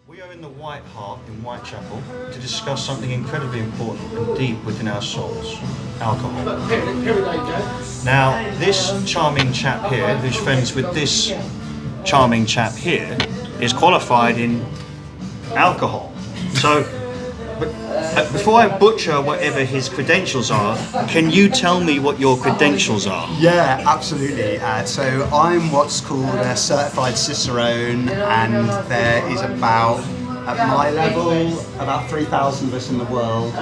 We are in the White Hart in Whitechapel to discuss something incredibly important and deep within our souls: alcohol. Now, this charming chap here, who's friends with this charming chap here, is qualified in alcohol. So, before I butcher whatever his credentials are, can you tell me what your credentials are? Yeah, absolutely. So I'm what's called a Certified Cicerone, and there is about, at my level, about 3,000 of us in the world.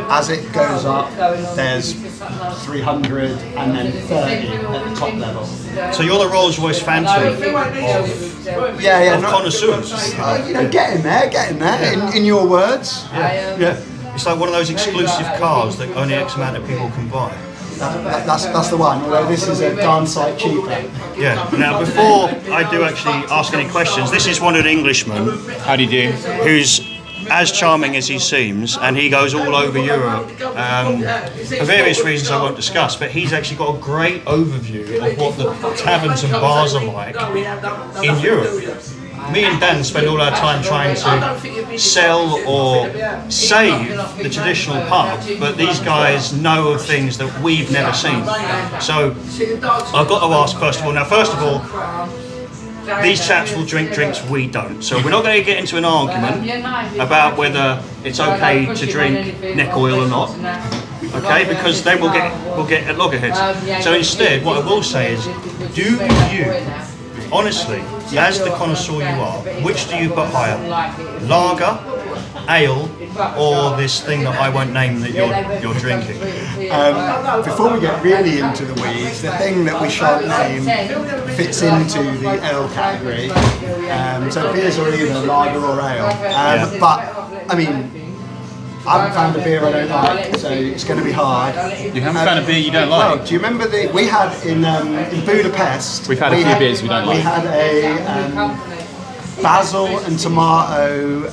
As it goes up, there's 300 and then 30 at the top level. So you're the Rolls Royce Phantom of connoisseurs. Get in there, in your words. Yeah. It's like one of those exclusive cars that only X amount of people can buy. That's the one, although this is a darn sight cheaper. Yeah. Now, before I do actually ask any questions, this is one of the Englishmen. How do you do? Who's as charming as he seems, and he goes all over Europe for various reasons I won't discuss, but he's actually got a great overview of what the taverns and bars are like in Europe. Me and Dan spend all our time trying to sell or save the traditional pub, but these guys know of things that we've never seen. So I've got to ask first of all, these chaps will drink drinks we don't. So we're not going to get into an argument about whether it's okay to drink neck oil or not. Okay, because then we'll get at loggerheads. So instead, what I will say is, do you, honestly, as the connoisseur you are, which do you put higher? Lager, ale, or this thing that I won't name that you're drinking? Before we get really into the weeds, the thing that we shan't name fits into the ale category. So beers are either lager or ale. But, I mean, I haven't found a beer I don't like, so it's going to be hard. You haven't found a beer you don't like? Well, do you remember we had in Budapest? We've had a few beers we don't like. We had a basil and tomato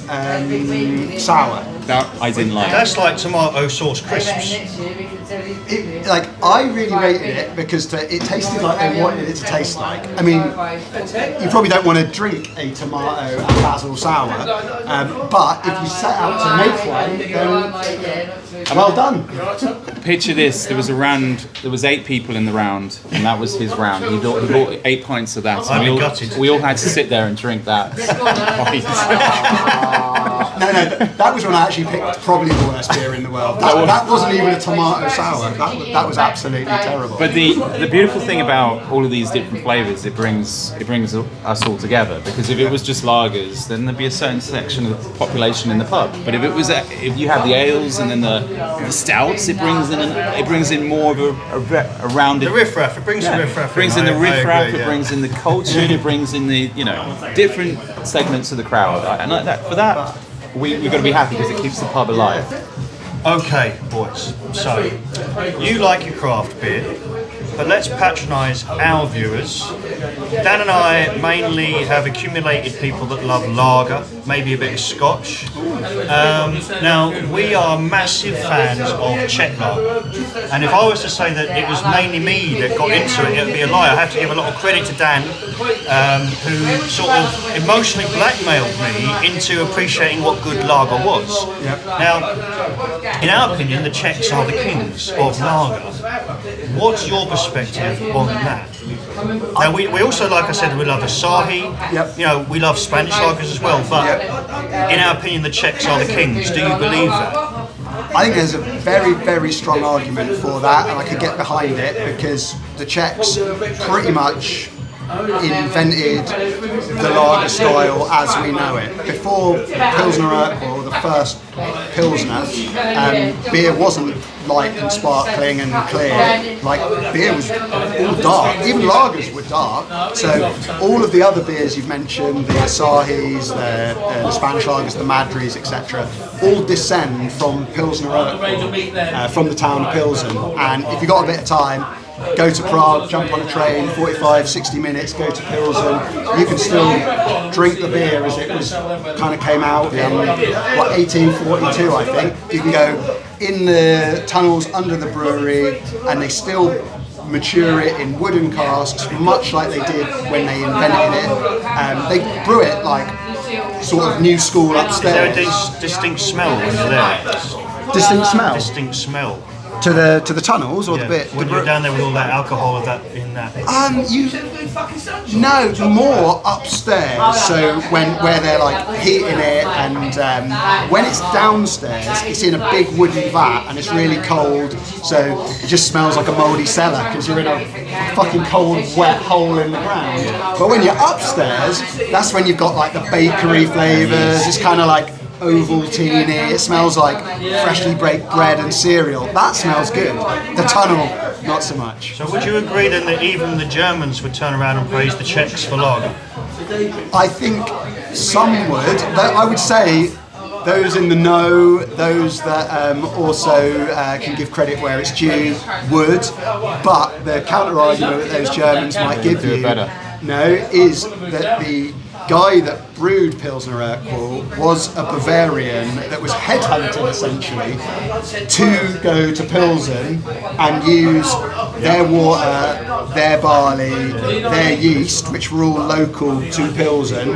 sour. That I didn't like. That's like tomato sauce crisps. I really rated it because it tasted like they wanted it to taste like. I mean, you probably don't want to drink a tomato and basil sour, but if you set out to make one, then well done. Picture this: there was 8 people in the round, and that was his round. He bought 8 pints of that. I'd be gutted. We all had to sit there and drink that. No, that was when I actually picked probably the worst beer in the world. That wasn't even a tomato sour. That was absolutely terrible. But the beautiful thing about all of these different flavours, it brings us all together. Because if it was just lagers, then there'd be a certain section of the population in the pub. But if you have the ales and then the stouts, it brings in more of a rounded. The riffraff. It brings the riffraff. It brings in the riffraff. It brings in the culture. It brings in the different segments of the crowd. And like that, for that, we've got to be happy because it keeps the pub alive. Okay, boys, so you like your craft beer, but let's patronise our viewers. Dan and I mainly have accumulated people that love lager, maybe a bit of scotch. Now, we are massive fans of Czech lager, and if I was to say that it was mainly me that got into it, it would be a lie. I have to give a lot of credit to Dan, who sort of emotionally blackmailed me into appreciating what good lager was. Yep. Now, in our opinion, the Czechs are the kings of lager. What's your perspective on that? Now, we also, like I said, we love Asahi. Yep. We love Spanish lagers as well. But in our opinion, the Czechs are the kings. Do you believe that? I think there's a very, very strong argument for that, and I could get behind it because the Czechs pretty much invented the lager style as we know it. Before Pilsner Urquell, the first Pilsner, beer wasn't light and sparkling and clear. Like, beer was all dark. Even lagers were dark. So all of the other beers you've mentioned, the Asahis, the Spanish lagers, the Madries, etc., all descend from Pilsner Urquell, from the town of Pilsen. And if you've got a bit of time, go to Prague, jump on a train, 45, 60 minutes, go to Pilsen. You can still drink the beer as it was kind of came out in 1842, I think. You can go in the tunnels under the brewery, and they still mature it in wooden casks, much like they did when they invented it. They brew it like sort of new school Is there a upstairs. distinct smell when you're there? Distinct smell Distinct smell. to the tunnels or Yeah. the bit. When you're down there with all that alcohol of that in that. No, more upstairs. So where they're like heating it, and when it's downstairs, it's in a big wooden vat and it's really cold. So it just smells like a mouldy cellar because you're in a fucking cold, wet hole in the ground. But when you're upstairs, that's when you've got like the bakery flavors. It's kind of like Ovaltine. It smells like freshly baked bread and cereal. That smells good. The tunnel, not so much. So would you agree then that even the Germans would turn around and praise the Czechs for lager? I think some would. I would say those in the know, those that also can give credit where it's due, would. But the counter argument that those Germans might give you, is that the guy that brewed Pilsner Urquell was a Bavarian that was headhunted essentially to go to Pilsen and use their water, their barley, their yeast, which were all local to Pilsen,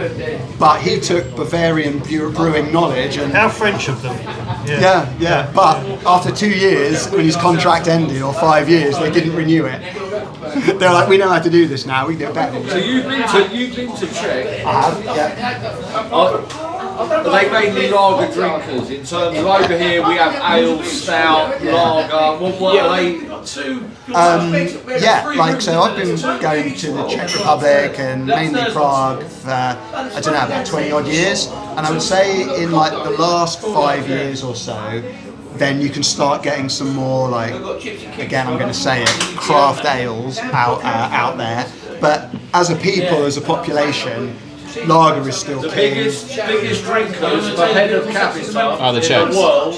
but he took Bavarian brewing knowledge and... How French of them. Yeah. But after 2 years, when his contract ended, or 5 years, they didn't renew it. They're like, we know how to do this now, we do it better. So you've been to Czech. I have, yeah. Are they mainly lager drinkers? In terms of over here, we have ale, stout, lager. What are they? So I've been going to the Czech Republic and mainly Prague for, I don't know, about 20 odd years. And I would say in like the last 5 years or so, then you can start getting some more, like, again, I'm going to say it, craft ales out there. But as a people, as a population, lager is still The king. biggest drinkers per head of capita Are the in Czechs. the world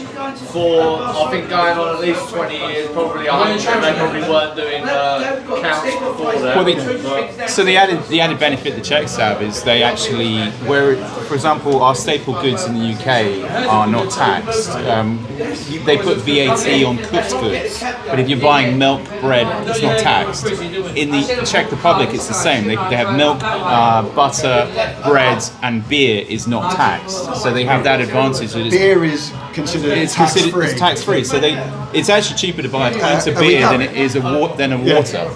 for, I think, going on at least 20 years, probably 100. They probably weren't doing counts before that. Well, so the added benefit the Czechs have is they actually, where, for example, our staple goods in the UK are not taxed. They put VAT on cooked goods, but if you're buying milk, bread, it's not taxed. In the Czech Republic, it's the same. They have milk, butter, bread, and beer is not taxed. So they have that advantage. That Beer is considered tax-free. It's tax-free. So it's actually cheaper to buy a pint of beer than it is than a water.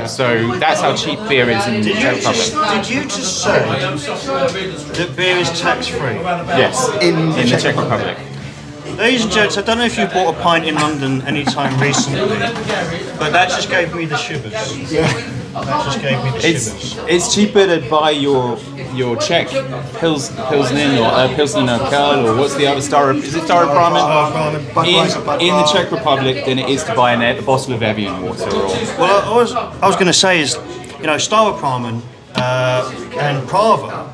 So that's how cheap beer is in the Czech Republic. Did you just say that beer is tax-free? Yes, in the Czech Republic. Ladies and gents, I don't know if you bought a pint in London anytime recently, but that just gave me the shivers. That just gave me the shivers. It's cheaper to buy your Czech Pilsner or Pilsner Urquell, or what's the other is it Staropramen? In the Czech Republic than it is to buy a bottle of Evian water. Well, I was going to say is, Staropramen and Prava.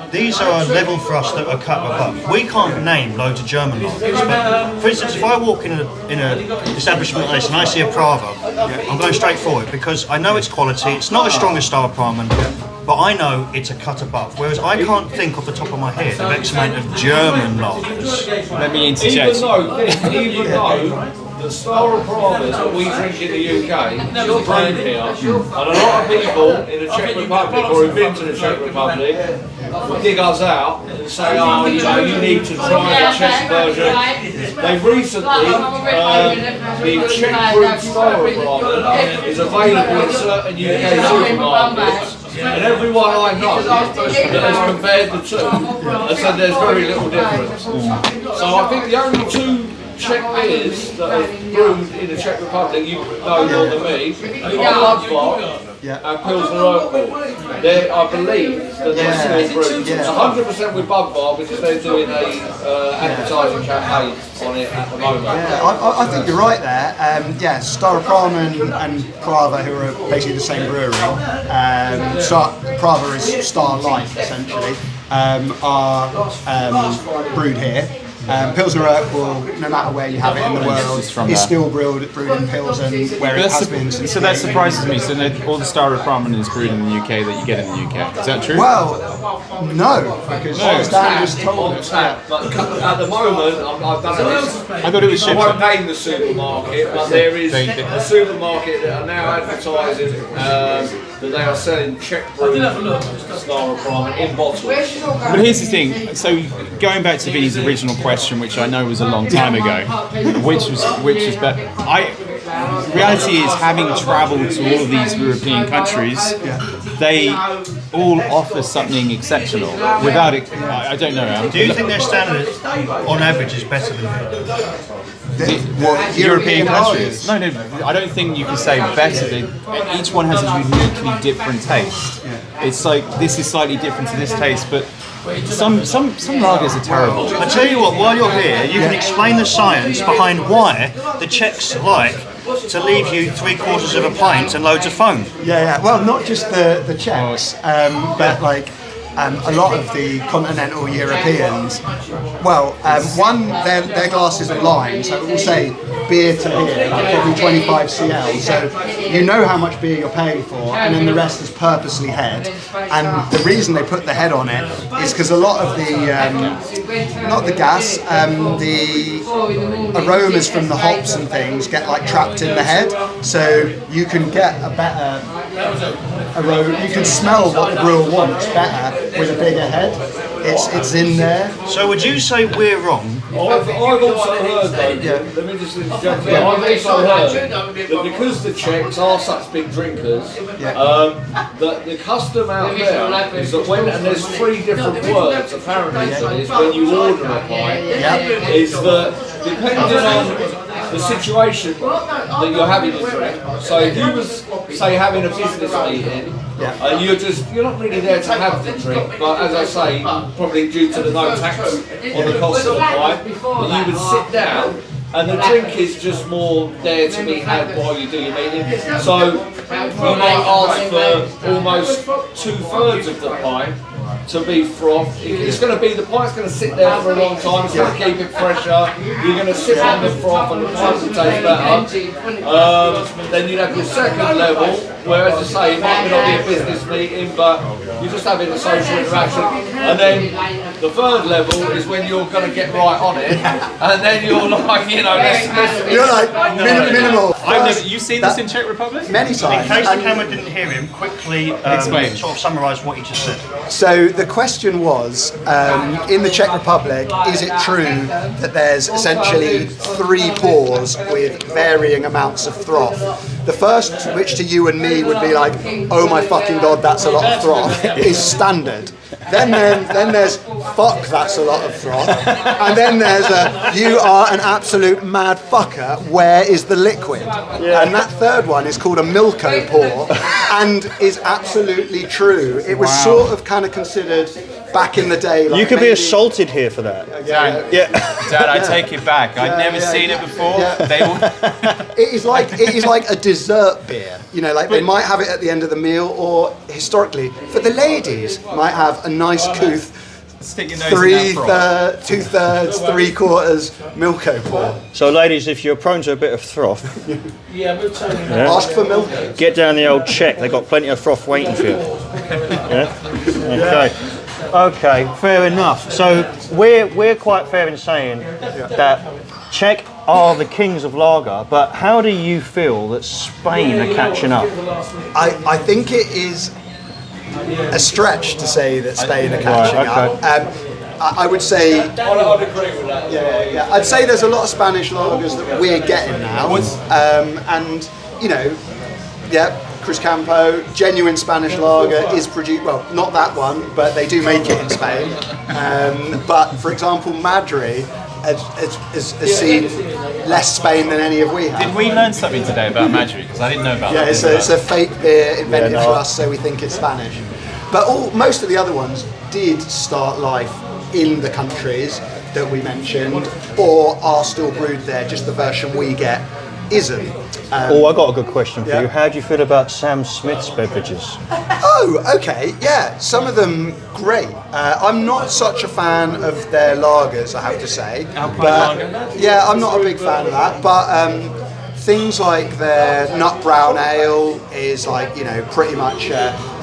These are a level for us that are cut above. We can't name loads of German lagers, but for instance, if I walk in an establishment like this and I see a Prava, I'm going straight for it because I know its quality. It's not as strong as Staropramen, but I know it's a cut above. Whereas I can't think off the top of my head of X amount of German lagers. Let me interject. Even though the style of Pragas that we drink in the UK is brewed here, and a lot of people in the Czech Republic or who've been to the Czech Republic will dig us out and say, you need to try the Czech version. They've recently, the Czech brewed style of Praga is available in certain UK supermarkets. And everyone I know that has compared the two has said there's very little difference. So I think the only two Czech beers that are brewed in the Czech Republic, you know more than me, are Budvar and Pilsner Urquell. I believe that they're still brewed. 100% with Budvar because they're doing a advertising campaign on it at the moment. I think you're right there. Staropramen and Prava, who are basically the same brewery, Prava is Starlight essentially, are brewed here. Pilsner Urquell, no matter where you have it in the world, is still brewed in Pilsen, where it has been since. So that surprises me. So all the Staropramen is brewed in the UK that you get in the UK. Is that true? Well, no, because Stan just told us. But at the moment, I've done this. I thought it was I shipped. won't name the supermarket, but there is a supermarket that are now advertising that they are selling Czech brewing style requirement in bottles. But here's the thing. So going back to Vinny's original question, which I know was a long time ago, which was better. Reality is, having travelled to all of these European countries, they all offer something exceptional. Without it, I don't know. Do you think their standard, on average, is better than What European countries? countries? No, I don't think you can say better. Each one has a uniquely different taste. It's like, this is slightly different to this taste, but some lagers are terrible. I tell you what, while you're here, you can explain the science behind why the Czechs like to leave you 3/4 of a pint and loads of foam. Yeah. Well, not just the Czechs, but like a lot of the continental Europeans. Well, one, their glasses are lined, so it will say beer to beer, like probably 25 cl. So you know how much beer you're paying for, and then the rest is purposely head. And the reason they put the head on it is because a lot of the, not the gas, the aromas from the hops and things get like trapped in the head. So you can get a better aroma. You can smell what the brewer wants better with a bigger head. It's in there. So would you say we're wrong? I've also heard though, let me just jump in. I've also heard that because the Czechs are such big drinkers, that the custom out there is that when, and there's 3 different words apparently for this, when you order a pint, is that depending on the situation that you're having a drink. So if you was, say, having a business meeting, and you're not really there to have the drink, but as I say, probably due to the no tax on the cost of the pint, you would sit down, and the drink is just more there to be had while you do your meeting. So you might ask for almost 2/3 of the pint to be froth. It's going to be, the pint's going to sit there for a long time, it's going to keep it fresher, you're going to sit on the froth and the pint will taste better. Then you'd have your second level, where, as I say, it might not be a business meeting, but you're just having a social interaction. And then the third level is when you're going to get right on it, and then you're like, You're like minimal. You've seen this in Czech Republic? Many In times. case the camera didn't hear him, quickly Explain. sort of summarise what he just said. So the question was, in the Czech Republic, is it true that there's essentially 3 pours with varying amounts of froth? The first, which to you and me would be like, oh my fucking god, that's a lot of froth, is standard. Then there's fuck, that's a lot of froth. And then there's you are an absolute mad fucker, where is the liquid? And that third one is called a Milko pour, and is absolutely true. It was sort of kind of considered back in the day. Like You could be maybe- assaulted here for that. Dad, I take it back. I'd never seen it before. They all... It is like a dessert beer. You know, like they might have it at the end of the meal, or historically, for the ladies, might have a nice couth Stick your nose in that froth. 2/3, 3/4 Milko pour. So ladies, if you're prone to a bit of froth, Ask for Milko. get down the old Czech. They've got plenty of froth waiting for you. Okay. Okay, fair enough. So we're quite fair in saying that Czech are the kings of lager, but how do you feel that Spain are catching up? I think it is a stretch to say that Spain are catching up. I would say, I'd agree with that. yeah, I'd say there's a lot of Spanish lagers that we're getting now, and you know, Cruz Campo, genuine Spanish lager is produced, well, not that one, but they do make it in Spain. But for example, Madrid has seen less Spain than any of we have. Did we learn something today about Madrid? Because I didn't know about that. It's a fake beer invented for us, so we think it's Spanish. But most of the other ones did start life in the countries that we mentioned, or are still brewed there. Just the version we get isn't. I got a good question for you. How do you feel about Sam Smith's beverages? Oh, okay, yeah, some of them great. I'm not such a fan of their lagers, I have to say. Yeah, I'm not a big fan of that. But things like their nut brown ale is like, you know, pretty much.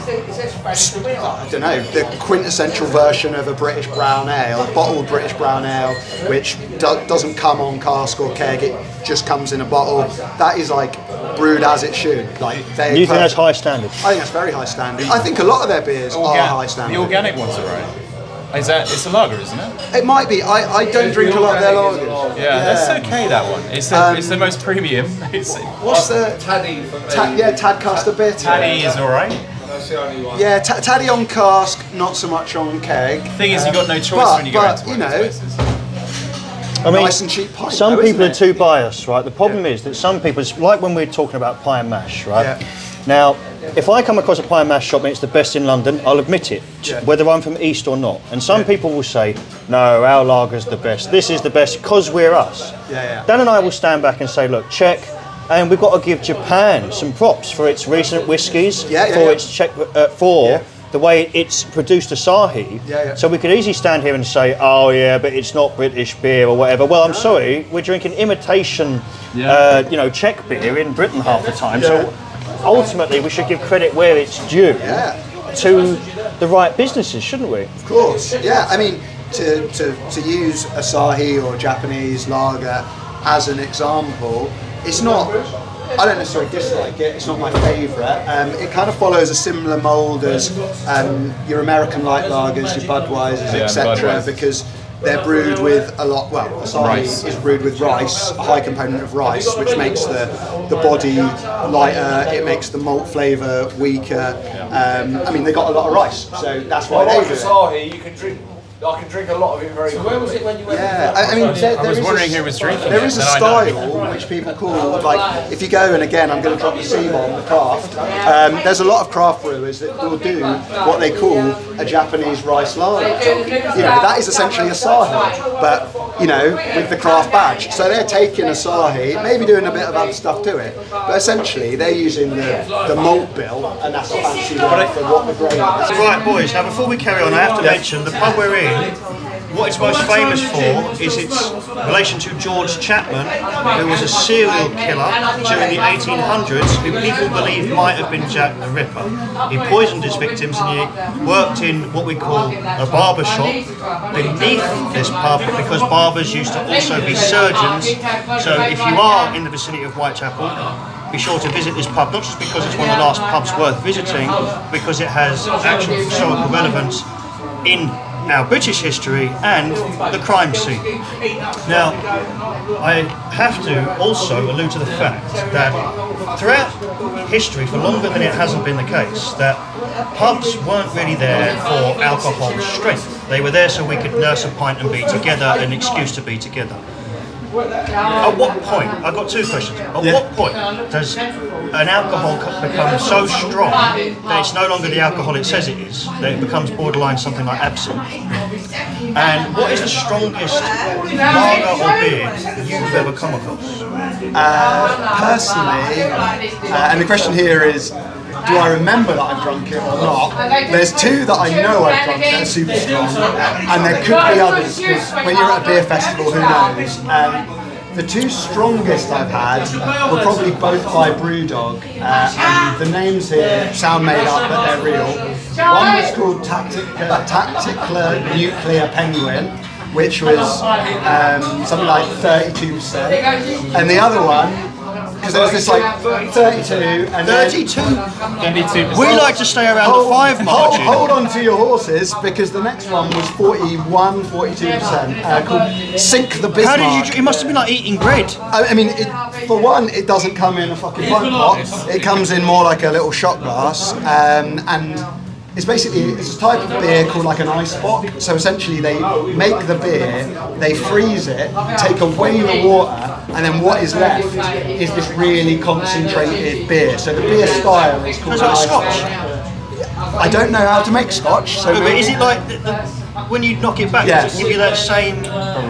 I don't know, the quintessential version of a British brown ale, bottled British brown ale, which doesn't come on cask or keg, it just comes in a bottle. That is like brewed as it should. Like You think that's high standard? I think that's very high standard. I think a lot of their beers are high standard. The organic ones are right. It's a lager, isn't it? It might be. I don't drink a lot of their lagers. Yeah, that's okay. That one. It's the most premium. What's the Taddy for me. Tadcaster Bitter? Taddy is alright. That's the only one. Yeah, Taddy on cask, not so much on keg. Thing is, you've got no choice when you go into one of those places. I mean, Nice and cheap pint, some though, people isn't are it? too biased, right? The problem is that some people, it's like when we're talking about pie and mash, right? Yeah. Now, if I come across a pie and mash shop and it's the best in London, I'll admit it, whether I'm from East or not. And some people will say, no, our lager's the best. This is the best because we're us. Yeah. Dan and I will stand back and say, look, Czech, and we've got to give Japan some props for its recent whiskies, its Czech, the way it's produced Asahi. So we could easily stand here and say, oh yeah, but it's not British beer or whatever. Well, I'm sorry, we're drinking imitation, Czech beer in Britain half the time. So ultimately, we should give credit where it's due to the right businesses, shouldn't we? Of course. Yeah. I mean, to use Asahi or Japanese lager as an example, it's not. I don't necessarily dislike it. It's not my favourite. It kind of follows a similar mould as your American light lagers, your Budweisers, etc. Because they're brewed with a lot. Well, Asahi is brewed with rice, a high component of rice, which makes the body lighter. It makes the malt flavour weaker. I mean, they got a lot of rice, so that's why they do it. Asahi, I can drink a lot of it very quickly. Where was it when you went? Yeah, I mean, I was wondering who was drinking. There is a and I style which people call, like, if you go, and again, I'm going to drop the C-bomb, the craft. There's a lot of craft brewers that will do what they call a Japanese rice lager. That is essentially Asahi, but with the craft badge. So they're taking Asahi, maybe doing a bit of other stuff to it, but essentially they're using the malt bill, and that's a fancy word for what the grain is. Right, boys, now before we carry on, I have to mention the pub we're in, what it's most famous for is its relation to George Chapman, who was a serial killer during the 1800s, who people believe might have been Jack the Ripper. He poisoned his victims and he worked in what we call a barber shop beneath this pub because barbers used to also be surgeons. So if you are in the vicinity of Whitechapel, be sure to visit this pub, not just because it's one of the last pubs worth visiting, because it has actual historical relevance in our British history and the crime scene. Now, I have to also allude to the fact that throughout history, for longer than it hasn't been the case, that pubs weren't really there for alcohol strength. They were there so we could nurse a pint and be together, an excuse to be together. At what point, I've got two questions, at what point does an alcohol become so strong that it's no longer the alcohol it says it is, that it becomes borderline something like absinthe? And what is the strongest lager or beer you've ever come across? Personally, and the question here is, do I remember that I've drunk it or not? There's two that I know I've drunk that are super strong, and there could be others, because when you're at a beer festival, who knows? The two strongest I've had were probably both by Brewdog, and the names here sound made up, but they're real. One was called Tactical Nuclear Penguin, which was something like 32%, and the other one, because there was this like 32 and 32? 22%. We like to stay around the 5 margin. Hold on to your horses, because the next one was 42%, called Sink the Bismarck. How did you? It must have been like eating bread. I mean, for one, it doesn't come in a fucking pint pot. It comes in more like a little shot glass, and it's a type of beer called like an ice bock. So essentially, they make the beer, they freeze it, take away the water, and then what is left is this really concentrated beer. So the beer style is called Like Scotch. I don't know how to make Scotch. So But is it like when you knock it back? Yes. Does it give you that same?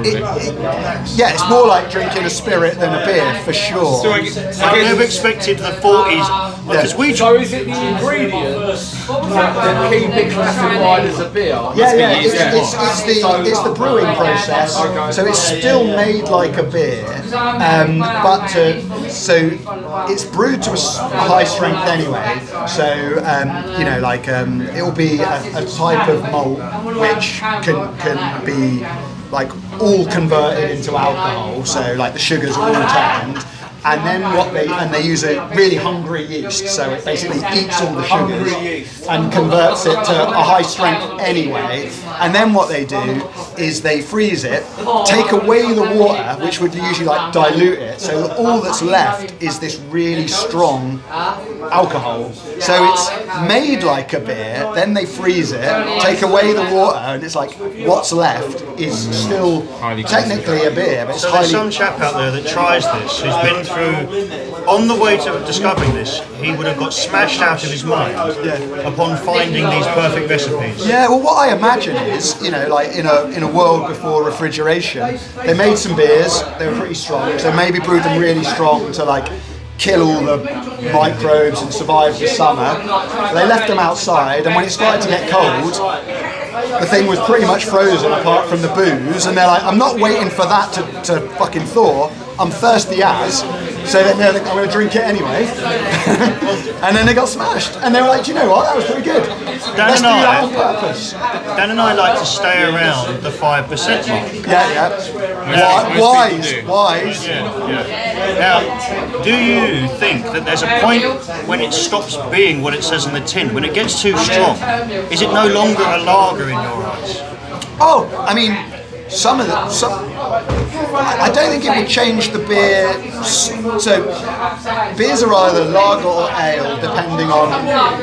yeah, it's more like drinking a spirit than a beer for sure. I never expected the 40s because we. So is it the ingredients that keep it classified as a beer? It's the brewing process. So it's still made like a beer, so it's brewed to a high strength anyway. So it will be a type of malt which can be like all converted into alcohol. So like the sugars are all turned. and then they use a really hungry yeast, so it basically eats all the sugars and converts it to a high strength anyway. And then what they do is they freeze it, take away the water, which would usually like dilute it, so all that's left is this really strong alcohol. So it's made like a beer, then they freeze it, take away the water, and it's like what's left is still technically a beer, but it's So there's some chap out there that tries this, who's been through, on the way to discovering this, he would have got smashed out of his mind upon finding these perfect recipes. Yeah, well, what I imagine is, like in a world before refrigeration, they made some beers. They were pretty strong, so maybe brewed them really strong to like kill all the microbes and survive the summer. They left them outside, and when it started to get cold, the thing was pretty much frozen apart from the booze, and they're like, I'm not waiting for that to fucking thaw. I'm thirsty as. So then they're like, I'm going to drink it anyway. And then they got smashed. And they were like, do you know what? That was pretty good. Let's do that on purpose. Dan and I like to stay around the 5% mark. Yeah. Wise. Yeah. Now, do you think that there's a point when it stops being what it says on the tin? When it gets too strong, is it no longer a lager in your eyes? Oh, I mean, I don't think it would change the beer. So beers are either lager or ale depending on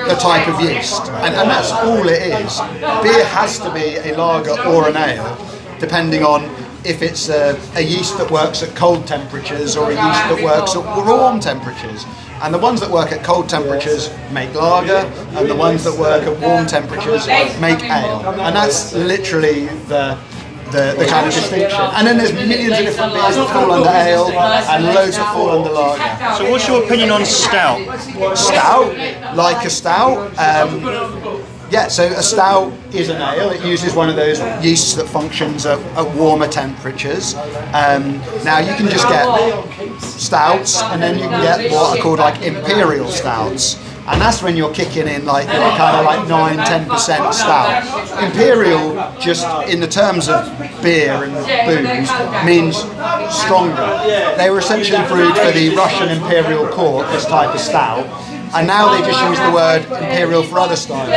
the type of yeast, and that's all it is. Beer has to be a lager or an ale depending on if it's a yeast that works at cold temperatures or a yeast that works at warm temperatures. And the ones that work at cold temperatures make lager, and the ones that work at warm temperatures make ale. And that's literally the kind of distinction. And then there's millions of different beers that fall under ale and loads that fall under lager. So what's your opinion on stout? Stout, like a stout. Yeah, so a stout is an ale. It uses one of those yeasts that functions at warmer temperatures. Now you can just get stouts, and then you can get what are called like imperial stouts. And that's when you're kicking in like kind of like 9-10% stout. Imperial, just in the terms of beer and booze, means stronger. They were essentially brewed for the Russian Imperial Court, this type of stout. And now they just use the word imperial for other styles.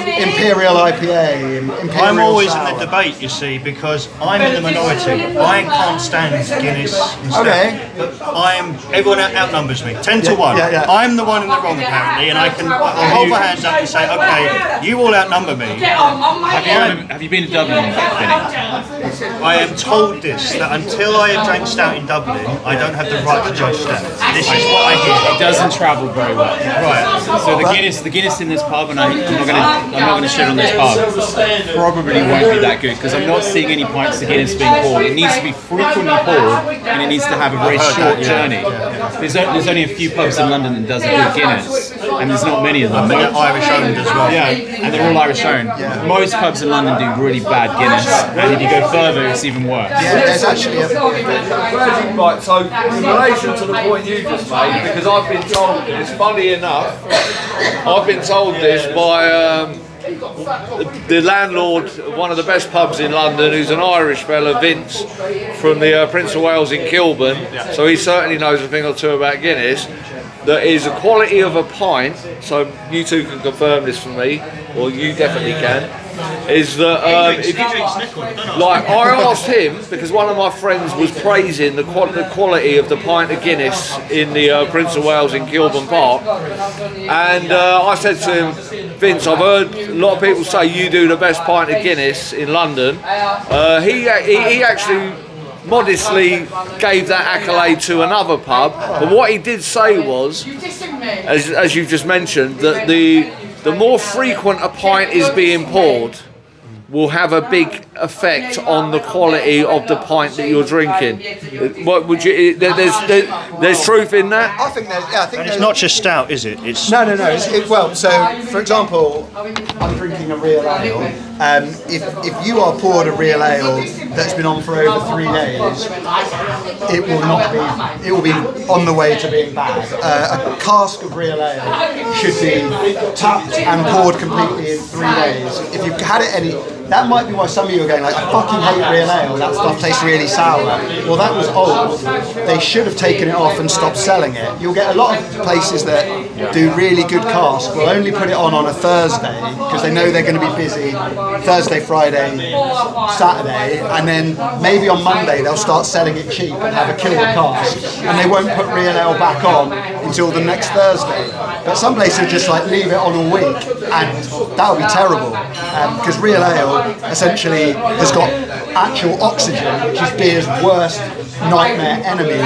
Imperial IPA, imperial I'm always sour. in the debate, you see, because I'm in the minority. I can't stand Guinness and stuff. Okay. But everyone outnumbers me, 10 to 1. Yeah. I'm the one in the wrong apparently, and I'll hold my hands up and say, okay, you all outnumber me. Have you been to Dublin, Vinny? I am told this, that until I have drank stout in Dublin, I don't have the right to judge stout. This is what I hear. It doesn't travel very well. Right. So the Guinness in this pub, and I'm not gonna shit on this pub, probably won't be that good because I'm not seeing any pints of Guinness being poured. It needs to be frequently poured, and it needs to have a very short journey. There's only a few pubs in London that does a good Guinness, and there's not many of them. They're Irish owned as well. Yeah, and they're all Irish owned. Most pubs in London do really bad Guinness, and if you go further, it's even worse. Yeah, there's actually Right, so in relation to the point you just made, because I've been told this, funny enough, I've been told this by the landlord of one of the best pubs in London, who's an Irish fella, Vince, from the Prince of Wales in Kilburn, so he certainly knows a thing or two about Guinness, that is the quality of a pint, so you two can confirm this for me, or you definitely can, is that like I asked him, because one of my friends was praising the quality of the pint of Guinness in the Prince of Wales in Kilburn Park, and I said to him, Vince, I've heard a lot of people say you do the best pint of Guinness in London. He actually modestly gave that accolade to another pub, but what he did say was, as you just mentioned, that the more frequent a pint is being poured will have a big effect on the quality of the pint that you're drinking. What would you? There's truth in that. I think there's. Yeah, I think And it's not just stout, is it? It's No. Well, so for example, I'm drinking a real ale. If you are poured a real ale that's been on for over 3 days, it will not be. It will be on the way to being bad. A cask of real ale should be tapped and poured completely in 3 days. If you've had it that might be why some of you are going like, I fucking hate real ale, that stuff tastes really sour. Well, that was old. They should have taken it off and stopped selling it. You'll get a lot of places that do really good cask will only put it on a Thursday because they know they're going to be busy Thursday, Friday, Saturday, and then maybe on Monday they'll start selling it cheap and have a killer cask, and they won't put real ale back on until the next Thursday. But some places just like leave it on a week, and that would be terrible because real ale essentially has got actual oxygen, which is beer's worst nightmare enemy,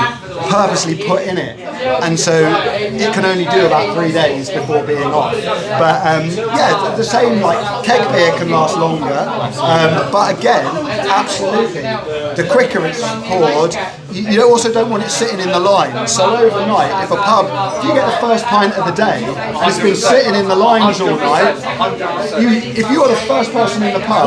purposely put in it, and so it can only do about 3 days before being off. But yeah, the same like keg beer can last longer, but again, absolutely, the quicker it's poured, you also don't want it sitting in the line. So overnight, if you get the first pint of the day and it's been sitting in the lines all night, if you are the first person in the pub,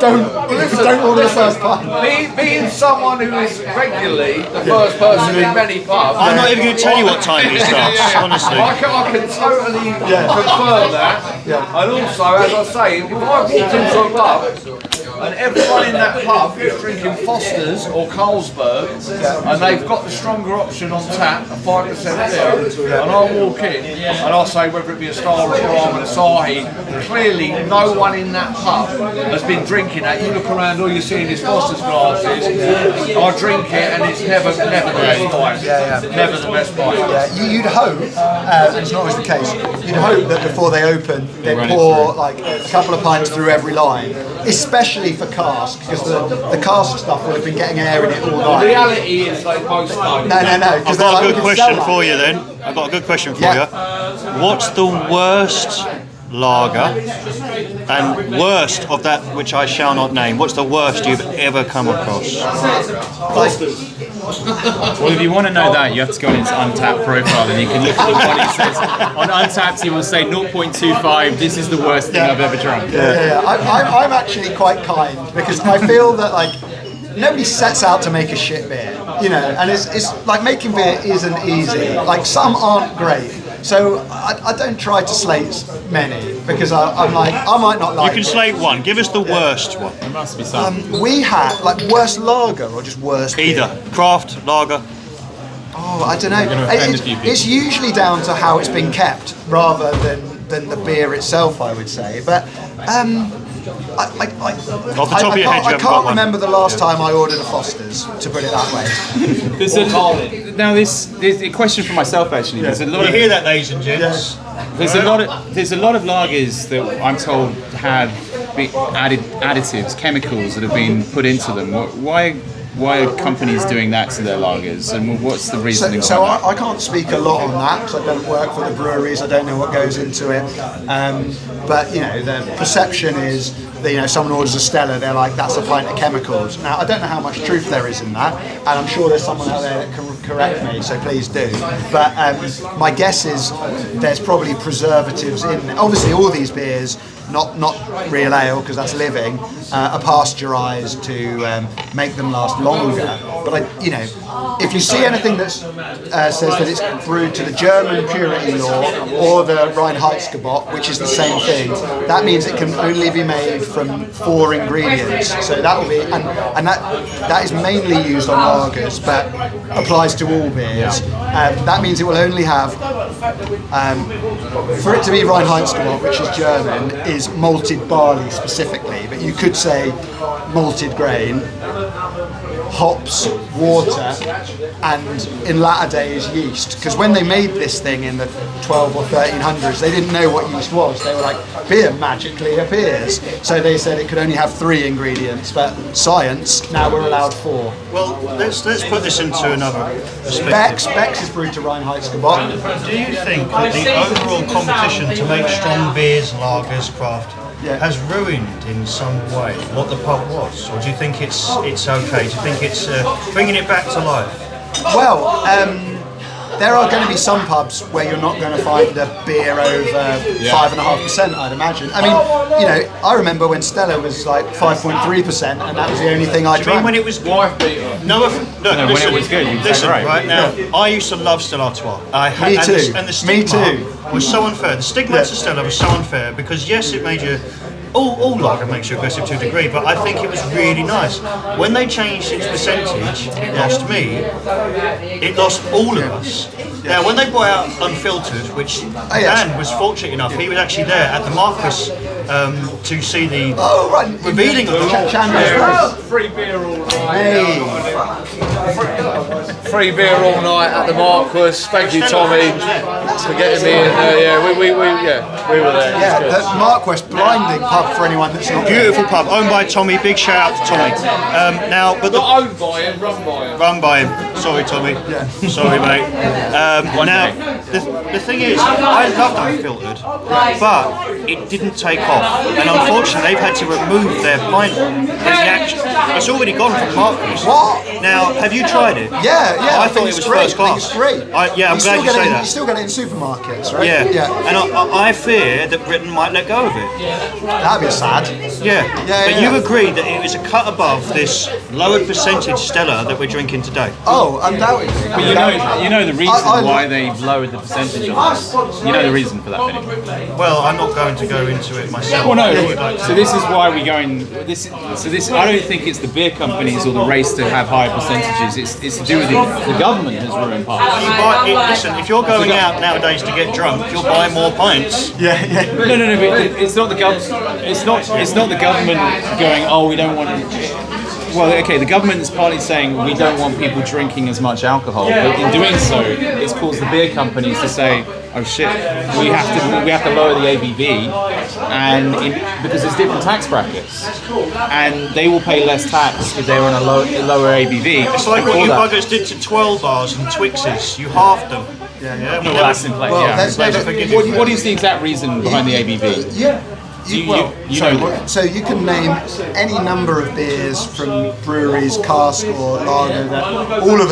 don't order the first pint. Being someone who is regularly the first person in many pubs, I'm not even going to tell you what time he starts, honestly. I can totally confirm that. Yeah. And also, as I say, if I walked into a pub and everyone in that pub is drinking Foster's or Carlsberg, and they've got the stronger option on tap, a 5% beer, and I walk in and I say whether it be a Star or a Asahi, clearly no one in that pub has been drinking that. You look around, all you're seeing is Foster's glasses. I drink it and it's never the best pint. Never the best pint. Yeah, you'd hope, it's not always the case, you'd hope that before they open, they pour like a couple of pints through every line, especially for cask, because the cask stuff would have been getting air in it all The night. reality is like most don't. No. I've got a good question for you then. I've got a good question for you. What's the worst lager and worst of that which I shall not name? What's the worst you've ever come across? Well, if you want to know that, you have to go on his Untapped profile and you can look at what he says. On Untapped, he will say 0.25, this is the worst thing I've ever drunk. I'm actually quite kind because I feel that like nobody sets out to make a shit beer, you know, and it's like making beer isn't easy. Like some aren't great. So I don't try to slate many because I'm like, I might not like You can slate one. Give us the worst one. There must be some. we had like worst lager or just worst beer? Either. Craft, lager. Oh, I don't know. offend a few people. It's usually down to how it's been kept rather than the beer itself, I would say. But Off the top of your head, you I haven't got can't one. remember the last time I ordered a Foster's, to put it that way. There's a question for myself actually. There's a lot You of hear that, ladies and gents? there's a lot of lagers that I'm told have added additives, chemicals that have been put into them. Why are companies doing that to their lagers, and what's the reasoning So behind that? I can't speak a lot on that because I don't work for the breweries. I don't know what goes into it. But you know, the perception is that, you know, someone orders a Stella, they're like, that's a pint of chemicals. Now I don't know how much truth there is in that, and I'm sure there's someone out there that can correct me. So please do. But my guess is there's probably preservatives in there. Obviously, all these beers, not real ale because that's living, are pasteurised to make them last longer. But if you see anything that says that it's brewed to the German purity law or the Reinheitsgebot, which is the same thing, that means it can only be made from 4 ingredients. So that will be, and that is mainly used on lagers, but applies to all beers. That means it will only have, for it to be Reinheitsgebot, which is German, is malted barley specifically, but you could say malted grain, hops, water, and in latter days yeast. Because when they made this thing in the 12 or 1300s, they didn't know what yeast was. They were like, beer magically appears. So they said it could only have 3 ingredients, but science, now we're allowed 4. Well, let's put this into another perspective. Beck's is brewed to Reinheitsgebot. Do you think that the overall competition to make strong beers, lagers, craft has ruined in some way what the pub was, or do you think it's okay? Do you think it's bringing it back to life? Well, there are going to be some pubs where you're not going to find a beer over 5.5%, I'd imagine. I mean, you know, I remember when Stella was like 5.3%, and that was the only thing I drank. When it was Wife beater. no, look, when listen, it was good, you listen, said right now, I used to love Stella Artois. Me too. And the Me stigma too. was so unfair. The stigma to Stella was so unfair because yes, it made you. All lager makes you aggressive to a degree, but I think it was really nice. When they changed its percentage, it lost me. It lost all of us. Now, when they brought out Unfiltered, which Dan was fortunate enough, he was actually there at the Marquis to see the revealing of the Free beer all night. Hey. Free beer all night at the Marquis. Thank you, Tommy, for getting me in there. Yeah, we were there. Yeah, the Marquis, blinding pub for anyone that's not beautiful pub, owned by Tommy. Big shout out to Tommy. Now, but Not owned by him, run by him. run by him. Sorry, Tommy. Sorry, mate. Now, the thing is, I loved Unfiltered, but it didn't take off, and unfortunately, they've had to remove their pint. It's already gone from Marquis. What? Now, have you tried it? Yeah, I thought it was great. first class. It's great. I'm glad you say that. You still get it in supermarkets, right? Yeah. And I fear that Britain might let go of it. That'd be sad. But you agree that it was a cut above this lowered percentage Stella that we're drinking today. Oh, undoubtedly. But you know the reason why they've lowered the percentage on this. You know the reason for that, Vinny. Well, I'm not going to go into it myself. Well, no. So this is why we go in. This. I don't think it's the beer companies or the race to have higher percentages. It's to do with the government has ruined pints. Listen, if you're going out nowadays to get drunk, you'll buy more pints. Yeah. No. But it's not the government. It's not the government going. Oh, we don't want. Well, okay, the government is partly saying we don't want people drinking as much alcohol, but in doing so, it's caused the beer companies to say, "Oh shit, we have to lower the ABV," because there's different tax brackets, and they will pay less tax if they're on a lower ABV. It's like what you buggers did to 12 bars and Twixes. You halved them. Well, that's in place. What is the exact reason behind the ABV? So you can name any number of beers from breweries, cask or lager that all of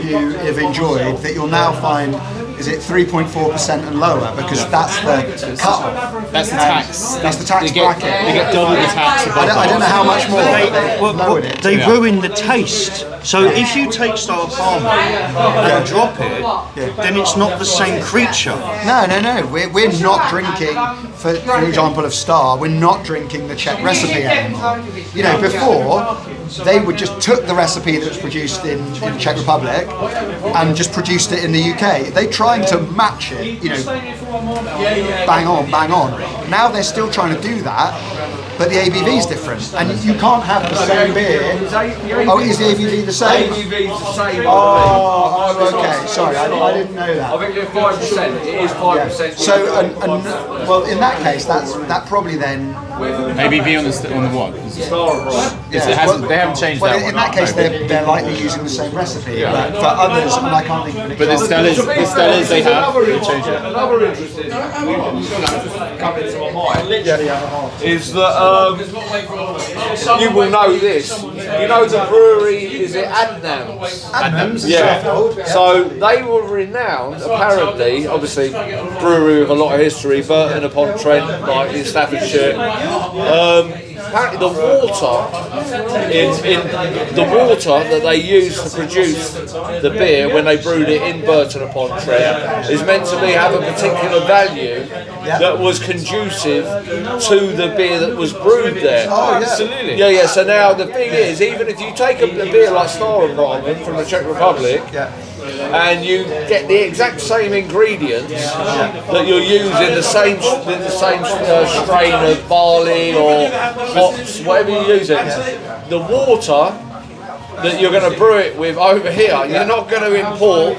you have enjoyed that you'll now find is it 3.4% and lower because that's the cut-off. That's the tax. That's the tax bracket. They get double the tax. I don't know how much more they lowered it. They ruin the taste. So if you take Star Palmer and drop it, then it's not the same creature. No. We're not drinking, for example, of Star, we're not drinking the Czech recipe anymore. You know, before, they would just took the recipe that was produced in the Czech Republic and just produced it in the UK. They trying to match it, you know, bang on. Now they're still trying to do that, but the ABV is different, and you can't have the same beer. Oh, is the ABV the same? ABV's the same. Oh, okay. Sorry, I didn't know that. I think it's 5%. It is 5%. So, well, in that case, that probably then. ABV on the what? They haven't changed well, that in one. that case, they're likely using the same recipe. But for others, and I can't think of an But the Stellas they have changed it. Another interesting coming to my mind is that you will know this. You know the brewery is it Adnams? Yeah. So they were renowned, apparently, obviously brewery with a lot of history, Burton upon Trent, like in Staffordshire. Apparently the water that they used to produce the beer when they brewed it in Burton upon Trent is meant to have a particular value that was conducive to the beer that was brewed there. Oh, absolutely. Yeah. So now the thing is, even if you take a beer like Star from the Czech Republic, and you get the exact same ingredients that you're using, the same strain of barley or hops, whatever you're using, the water that you're going to brew it with over here, you're not going to import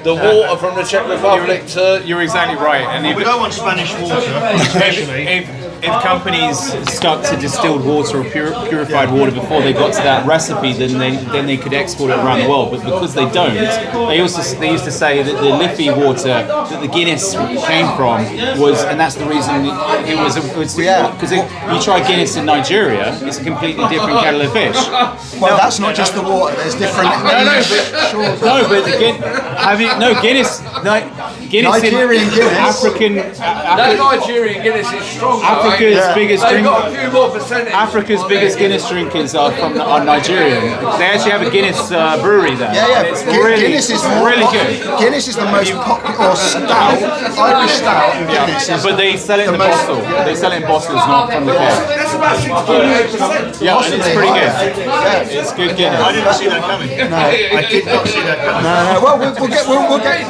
the water from the Czech Republic to... You're exactly right. And we don't want Spanish water, especially. if companies stuck to distilled water or purified water before they got to that recipe, then they could export it around the world. But because they don't, they used to say that the Liffey water that the Guinness came from was, and that's the reason it was because you try Guinness in Nigeria, it's a completely different kettle of fish. Well, that's not just the water. There's different. Guinness. Nigerian Guinness. Nigerian Guinness is strong. Africa's biggest They've drink. got a few more percentage. Biggest Guinness drinkers are Nigerian. They actually have a Guinness brewery there. It's really, Guinness is really good. Guinness is the most popular stout, Irish stout, and Guinness is. But they sell it in the bottle. They sell it in bottles, not from the can. That's about 68%. Yeah, and it's pretty good. Yeah. It's good Guinness. I didn't see that coming. No, I did not see that coming. No. Well, we'll get.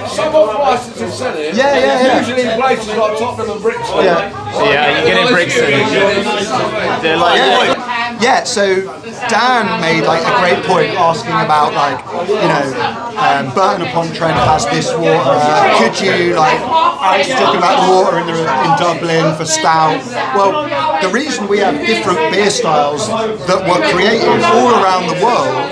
Some off-license is selling. Yeah. Usually in places like Tottenham and Brixton. Yeah, you get in Brixton. They're like, Yeah, so Dan made like a great point asking about like, Burton upon Trent has this water. Could you Alex was talking about the water in Dublin for stout. Well, the reason we have different beer styles that were created all around the world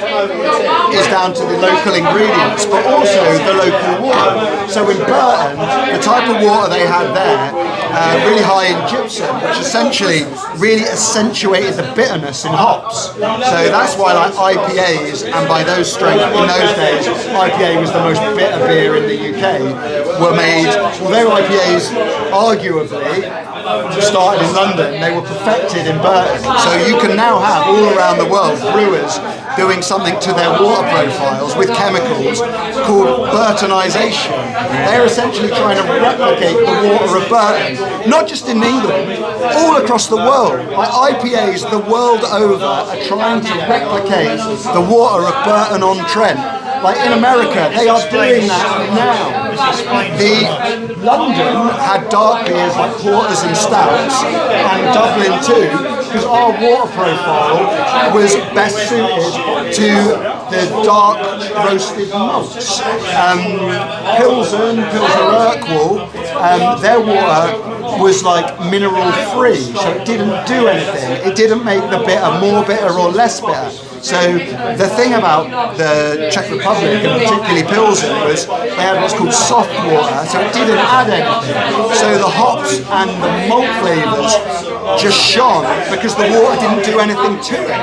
is down to the local ingredients, but also the local water. So in Burton, the type of water they had there, really high in gypsum, which essentially really accentuated the bitterness in hops. So that's why IPAs, and by those strengths in those days, IPA was the most bitter beer in the UK, were made, although IPAs arguably started in London, they were perfected in Burton. So you can now have all around the world brewers doing something to their water profiles with chemicals called Burtonization. They're essentially trying to replicate the water of Burton, not just in England, all across the world. IPAs the world over are trying to replicate the water of Burton-on-Trent. In America, they are doing that now. London had dark beers like porters and stouts, and Dublin too, because our water profile was best suited to the dark roasted malts. Pilsner Urquell, their water was mineral free, so it didn't do anything. It didn't make the bitter more bitter or less bitter. So the thing about the Czech Republic, and particularly Pilsen, was they had what's called soft water, so it didn't add anything. So the hops and the malt flavours just shone because the water didn't do anything to it.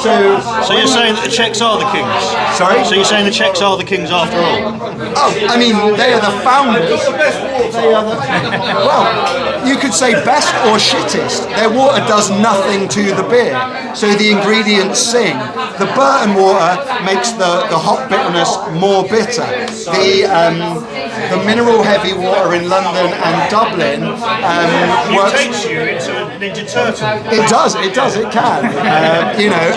So you're saying that the Czechs are the kings? Sorry? So you're saying the Czechs are the kings after all? Oh, I mean, they are the founders. They are well, you could say best or shittest. Their water does nothing to the beer, so the ingredients sing. The Burton water makes the hop bitterness more bitter. The mineral heavy water in London and Dublin works. It takes you into a Ninja Turtle. It can.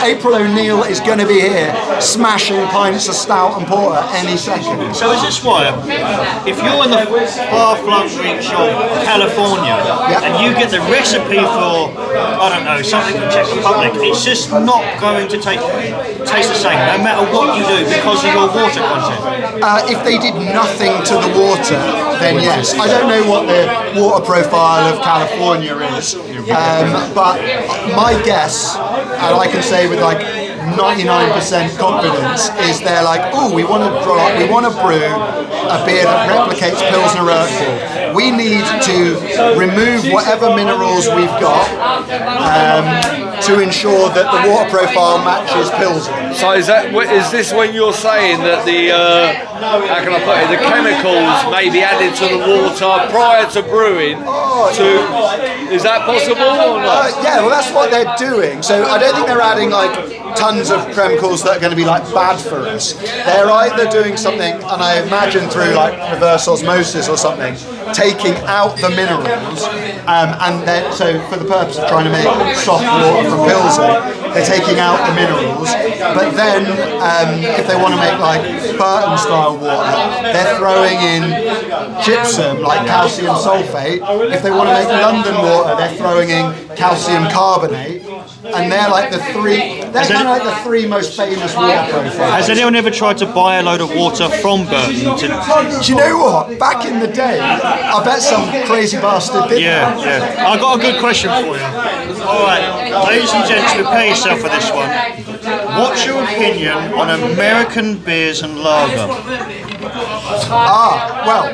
April O'Neil is going to be here smashing pints of stout and porter any second. So is this why, if you're in the far-flung reach of California and you get the recipe for, I don't know, something from Czech Republic, it's just not going to taste the same, no matter what you do, because of your water content? If they did nothing to the water, then yes. I don't know what the water profile of California is, but my guess, and I can say with 99% confidence, is they're we want to brew a beer that replicates Pilsner Urquell. We need to remove whatever minerals we've got to ensure that the water profile matches Pilsner. So is this when you're saying that how can I put it, the chemicals may be added to the water prior to brewing? Is that possible or not? Yeah, well that's what they're doing. So I don't think they're adding tons of chemicals that are going to be bad for us. They're either doing something, and I imagine through reverse osmosis or something, taking out the minerals, and then so for the purpose of trying to make soft water from Pilsen, they're taking out the minerals. But then if they want to make Burton style water, they're throwing in gypsum calcium sulfate. If they want to make London water, they're throwing in calcium carbonate. and they're like the three. They're kind of like the three most famous water profiles. Has anyone ever tried to buy a load of water from Burton? Do you know what? Back in the day, I bet some crazy bastard did. Yeah. I got a good question for you. All right, ladies and gents, prepare yourself for this one. What's your opinion on American beers and lager? Well,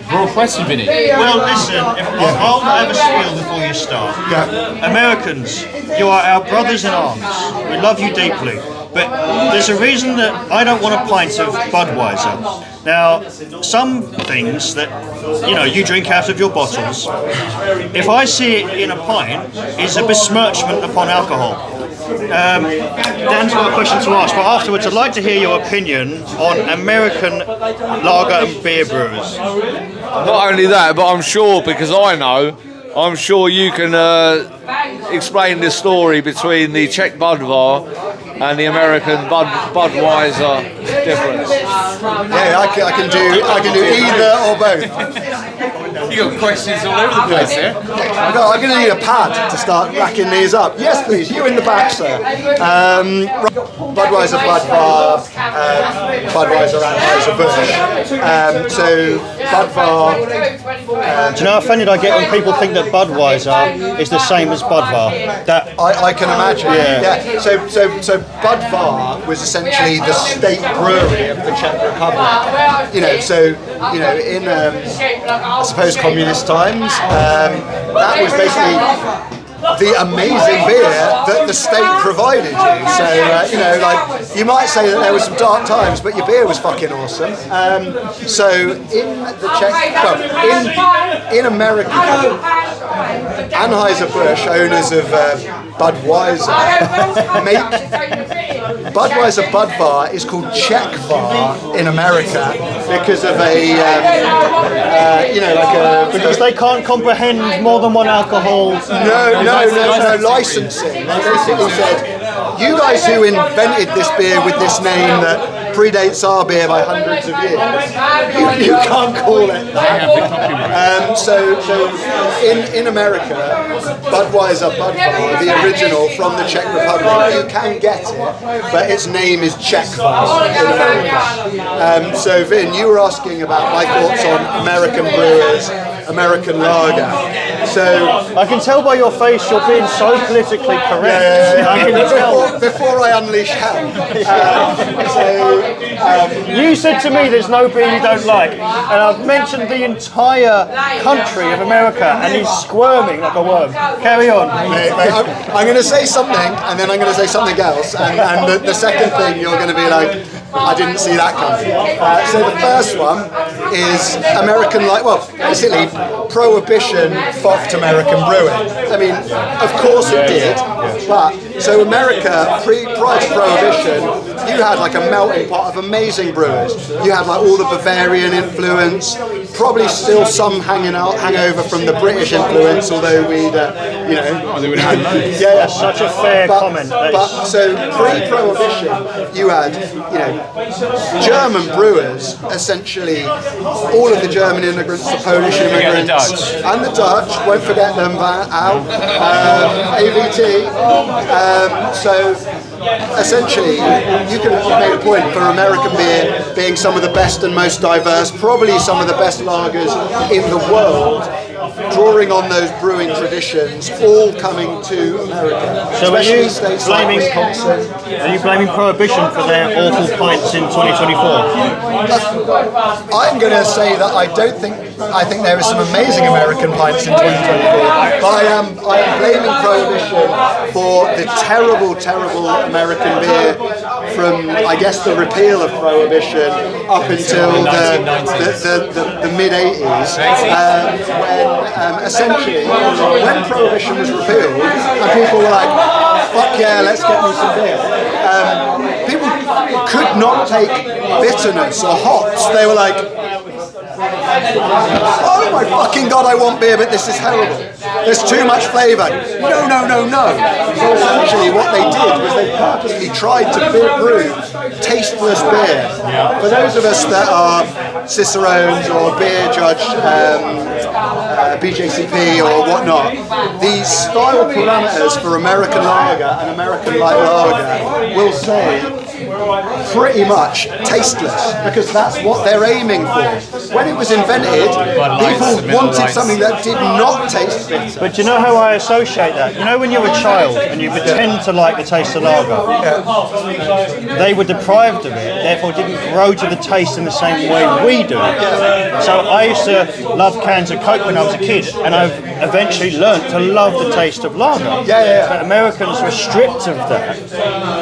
Broad question, Vinny. Well, listen, I'll have a spiel before you start. yeah. Americans, you are our brothers in arms. We love you deeply. But there's a reason that I don't want a pint of Budweiser. Now, some things that, you drink out of your bottles, if I see it in a pint, is a besmirchment upon alcohol. Dan's got a question to ask, but afterwards I'd like to hear your opinion on American lager and beer brewers. Not only that, but I'm sure, because I'm sure you can explain the story between the Czech Budvar and the American Budweiser difference. Yeah, I can do either or both. You got questions all over the place here. I'm going to need a pad to start racking these up. Yes, please. You in the back, sir. Budweiser, Budvar, Budweiser, Anheuser-Busch. So Budvar. Do you know how offended I get when people think that Budweiser is the same as Budvar? That I can imagine. Yeah. So Budvar was essentially the state brewery of the Czech Republic. In I suppose communist times, that was basically the amazing beer that the state provided you. So, you might say that there were some dark times, but your beer was fucking awesome. So in the Czech, in America, Anheuser-Busch, owners of Budweiser, Budweiser Budvar is called Czechvar in America because of because they can't comprehend more than one alcohol. No, licensing. They basically said, you guys who invented this beer with this name that predates our beer by hundreds of years, you can't call it that. In America, Budweiser Budvar, the original from the Czech Republic, you can get it, but its name is Czechvar in America. So Vin, you were asking about my thoughts on American brewers, American lager. So I can tell by your face you're being so politically correct. I can tell. Before I unleash hell. You said to me there's no beer you don't like, and I've mentioned the entire country of America, and he's squirming like a worm. Carry on. I'm going to say something, and then I'm going to say something else, and the second thing you're going to be like, I didn't see that coming. So the first one is American, basically Prohibition fucked American brewing. I mean, of course it did, but so America, prior to Prohibition, you had like a melting pot of amazing brewers. You had like all the Bavarian influence, probably still some hangover from the British influence, although we'd, That's such a fair comment. But so pre-Prohibition, you had, German brewers, essentially, all of the German immigrants, the Polish immigrants, and the Dutch, won't forget them, AVT. So essentially, you can make a point for American beer being some of the best and most diverse, probably some of the best lagers in the world, drawing on those brewing traditions, all coming to America. So are you blaming Prohibition for their awful pints in 2024? I'm going to say that I think there are some amazing American pints in 2024, but I am blaming Prohibition for the terrible American beer from, I guess, the repeal of Prohibition up until the mid-80s, when essentially, when Prohibition was repealed, and people were like, fuck yeah, let's get me some beer. People could not take bitterness or hops. They were like, oh my fucking god, I want beer, but this is terrible. There's too much flavour. No. So essentially what they did was they purposely tried to brew tasteless beer. For those of us that are cicerones or beer judge BJCP or whatnot, the style parameters for American lager and American light lager will say pretty much tasteless, because that's what they're aiming for. When it was invented, people wanted something that did not taste bitter. But do you know how I associate that? You know when you're a child and you pretend to like the taste of lager? They were deprived of it, therefore didn't grow to the taste in the same way we do. So I used to love cans of Coke when I was a kid, and I've eventually learnt to love the taste of lager. But Americans were stripped of that.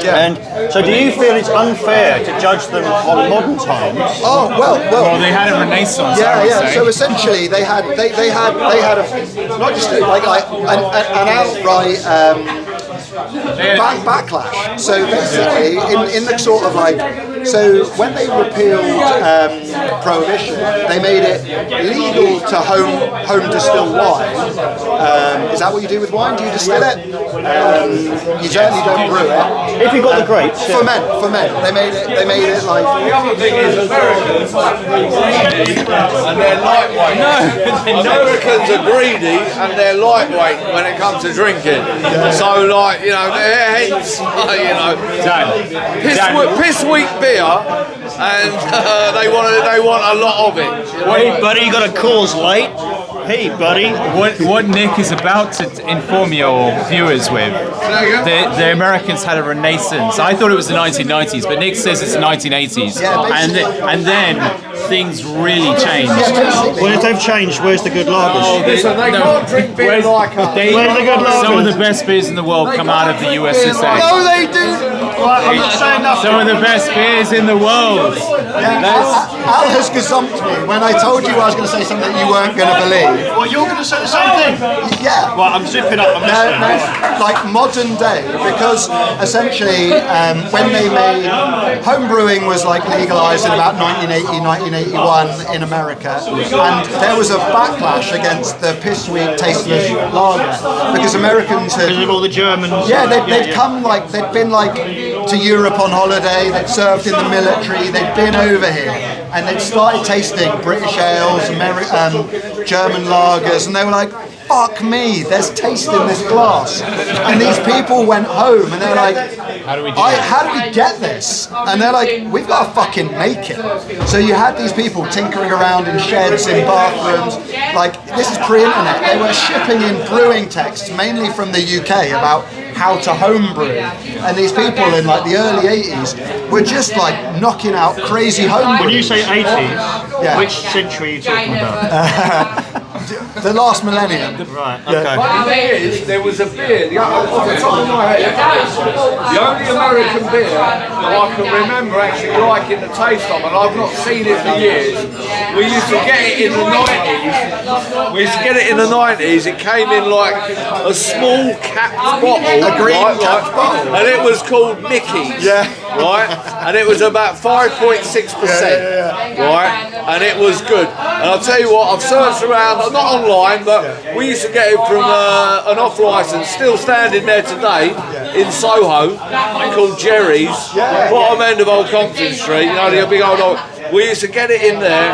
And so do you feel it's unfair to judge them on modern times? Oh, well, they had a renaissance. So essentially, they had a not just like an outright backlash. So basically, in the sort of like, so when they repealed prohibition, they made it legal to home distill wine. Is that what you do with wine? Do you distill it? You certainly don't brew it. If you got the grapes, ferment. They made it like. The other thing is Americans and they're lightweight. Americans are greedy and they're lightweight when it comes to drinking. So like, you know, hence, you know, piss weak beer, and they want a lot of it. Hey buddy, you got a Coors Light? Hey buddy. What Nick is about to inform your viewers with, the Americans had a renaissance. I thought it was the 1990s, but Nick says it's the 1980s. And then things really changed. Well, if they've changed, where's the good lagers? Listen, they can't drink beer like us. Where's the good lagers? Some of the best beers in the world come out of the USSR. No, they do. I'm not saying nothing. Some of the best beers in the world. Al has gazumped me when I told you I was going to say something that you weren't going to believe. Well, you're going to say the same thing. Yeah. Well, I'm zipping up. I'm listening. Like modern day, because essentially when they made home brewing was like legalized in about 1980, 1981 in America, and there was a backlash against the piss weak, tasteless lager because Americans had. Because of all the Germans. Yeah, they'd come like they'd been like to Europe on holiday. They'd served in the military. They'd been over here, and they'd started tasting British ales, German lagers, and they were like, fuck me, there's taste in this glass. And these people went home and they're like, how do we get this? And they're like, we've got to fucking make it. So you had these people tinkering around in sheds, in bathrooms, like, this is pre-internet. They were shipping in brewing texts, mainly from the UK, about how to homebrew. And these people in like the early 80s were just like knocking out crazy homebrew. When you say 80s, which century are you talking about? The last millennium. Right, okay. The thing is, there was a beer, off the top of my head, the only American beer that I can remember actually liking the taste of, and I've not seen it for years. We used to get it in the 90s. It came in like a small capped bottle. A green capped bottle. And it was called Mickey's. Yeah. Right? And it was about 5.6%. Right? And it was good. And I'll tell you what, I've searched around, not online, but we used to get it from an off-licence, still standing there today in Soho, called Jerry's, bottom end of Old Compton Street, you know, the big old. We used to get it in there.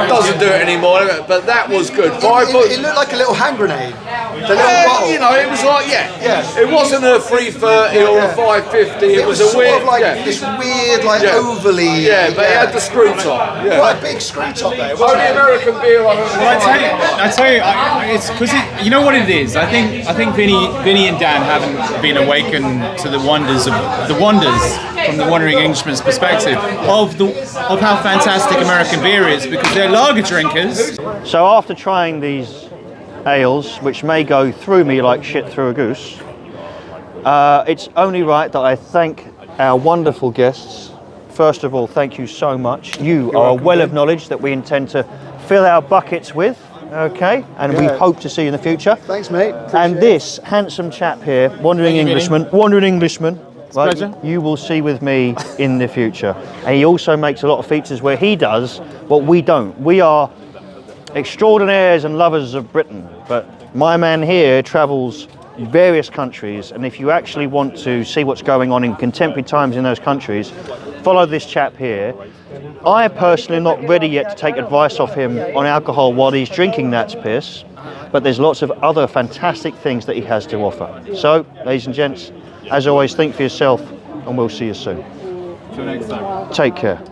Doesn't do it anymore, but that was good. It looked like a little hand grenade. The little bottle. You know, it was like, it wasn't a 330 or a 550. It was a sort weird, of like this weird, like overly. but it had the screw top. Quite a big screw top there. Only American beer I tell you, it's because you know what it is. I think Vinny and Dan haven't been awakened to the wonders from the Wandering Englishman's perspective of how fantastic American beer is, because they're lager drinkers. So after trying these ales, which may go through me like shit through a goose, it's only right that I thank our wonderful guests. First of all, thank you so much. You are a well of knowledge that we intend to fill our buckets with, okay? And we hope to see you in the future. Thanks, mate. And this handsome chap here, Wandering Englishman, right, pleasure. you will see with me in the future. And he also makes a lot of features where he does what we don't. We are extraordinaires and lovers of Britain, but my man here travels various countries, and if you actually want to see what's going on in contemporary times in those countries, follow this chap here. I personally am not ready yet to take advice off him on alcohol while he's drinking that piss, but there's lots of other fantastic things that he has to offer. So, ladies and gents, as always, think for yourself, and we'll see you soon. Till next time. Take care.